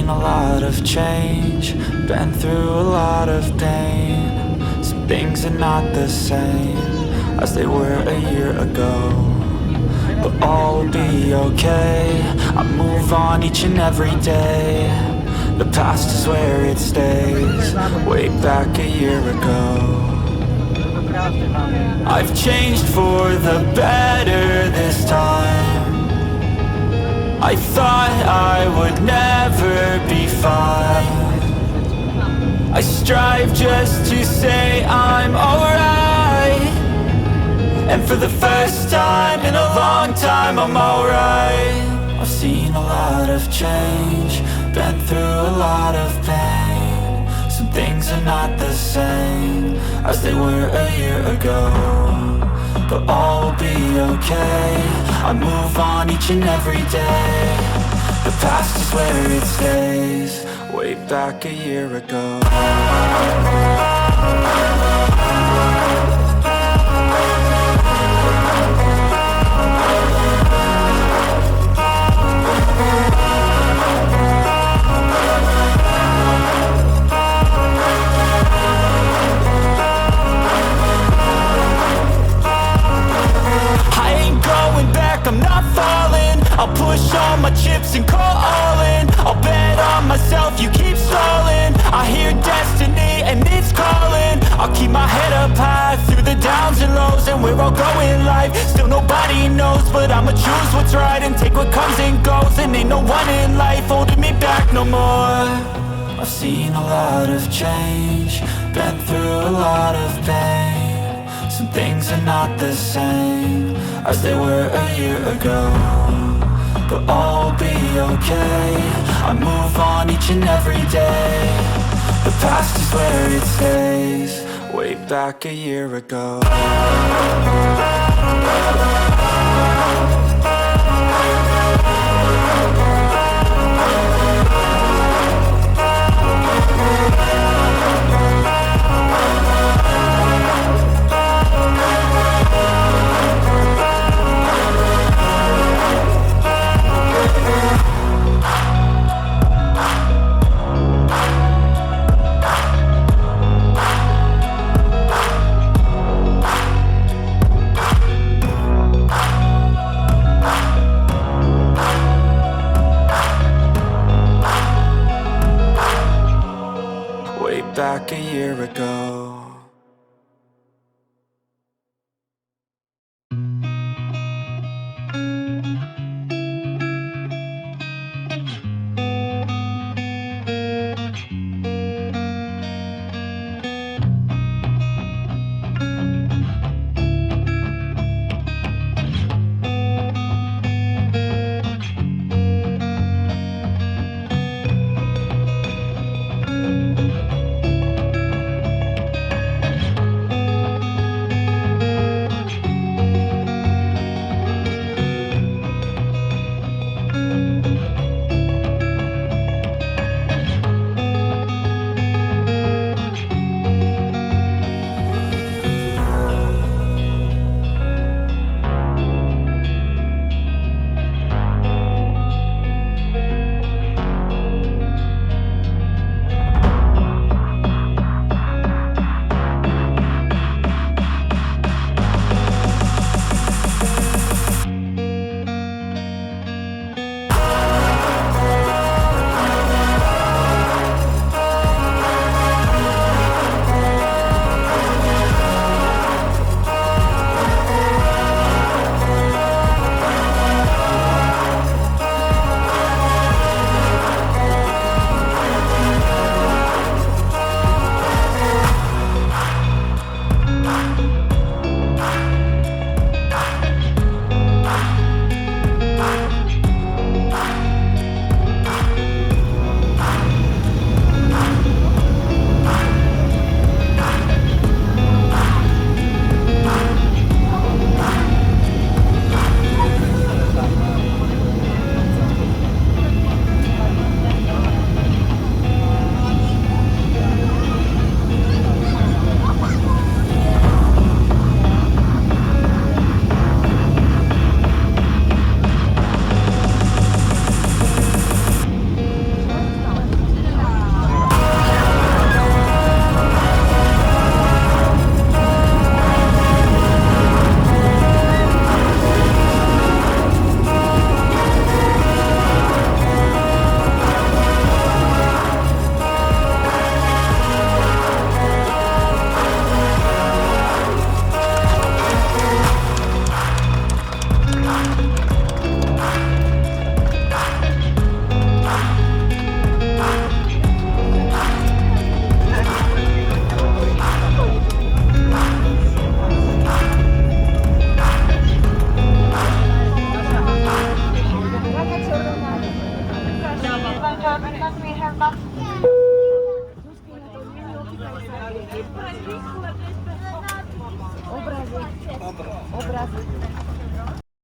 seen a lot of change, been through a lot of pain. Some things are not the same as they were a year ago, but all will be okay. I move on each and every day. The past is where it stays, way back a year ago. I've changed for the better this time. I thought I would never be fine. I strive just to say I'm alright, and for the first time in a long time I'm alright. I've seen a lot of change, been through a lot of pain. Some things are not the same as they were a year ago, but all will be okay. I move on each and every day. The past is where it stays, way back a year ago. I'm not falling, I'll push all my chips and call all in. I'll bet on myself, you keep stalling. I hear destiny and it's calling. I'll keep my head up high through the downs and lows, and we're all going life. Still nobody knows, but I'ma choose what's right and take what comes and goes. And ain't no one in life holding me back no more. I've seen a lot of change, been through a lot of pain. Some things are not the same as they were a year ago, but all will be okay. I move on each and every day. The past is where it stays, way back a year ago. Back a year ago. Obrazy.